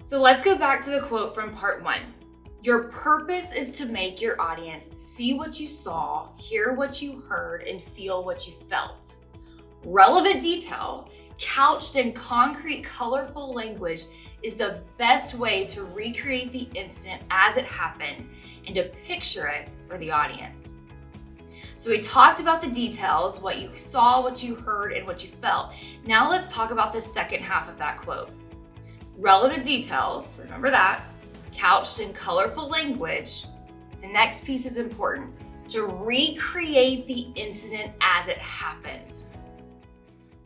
So let's go back to the quote from part 1. Your purpose is to make your audience see what you saw, hear what you heard, and feel what you felt. Relevant detail, couched in concrete, colorful language, is the best way to recreate the incident as it happened and to picture it for the audience. So we talked about the details, what you saw, what you heard, and what you felt. Now let's talk about the second half of that quote. Relevant details, remember that, couched in colorful language. The next piece is important, to recreate the incident as it happened.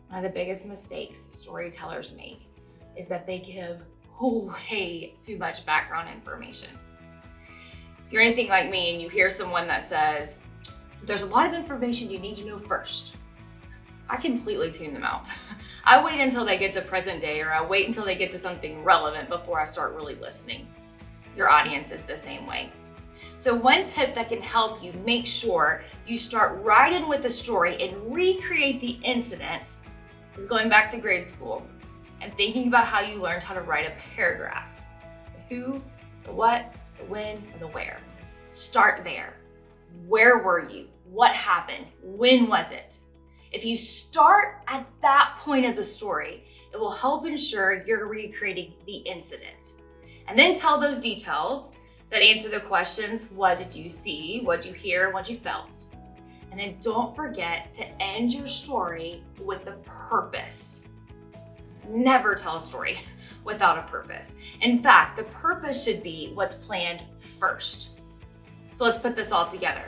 One of the biggest mistakes storytellers make is that they give way too much background information. If you're anything like me and you hear someone that says, so there's a lot of information you need to know first, I completely tune them out. I wait until they get to present day, or I wait until they get to something relevant before I start really listening. Your audience is the same way. So one tip that can help you make sure you start right in with the story and recreate the incident is going back to grade school and thinking about how you learned how to write a paragraph. The who, the what, the when, and the where. Start there. Where were you? What happened? When was it? If you start at that point of the story, it will help ensure you're recreating the incident. And then tell those details that answer the questions, what did you see, what did you hear, what you felt? And then don't forget to end your story with a purpose. Never tell a story without a purpose. In fact, the purpose should be what's planned first. So let's put this all together.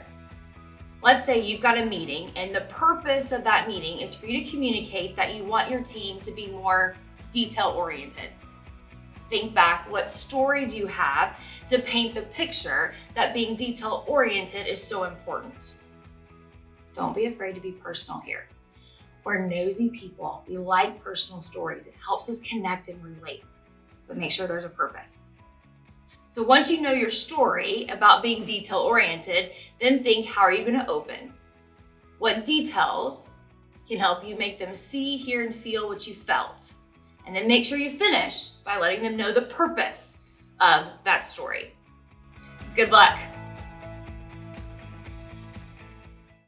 Let's say you've got a meeting and the purpose of that meeting is for you to communicate that you want your team to be more detail-oriented. Think back, what story do you have to paint the picture that being detail-oriented is so important? Don't be afraid to be personal here. We're nosy people. We like personal stories. It helps us connect and relate, but make sure there's a purpose. So once you know your story about being detail-oriented, then think, how are you going to open? What details can help you make them see, hear, and feel what you felt? And then make sure you finish by letting them know the purpose of that story. Good luck.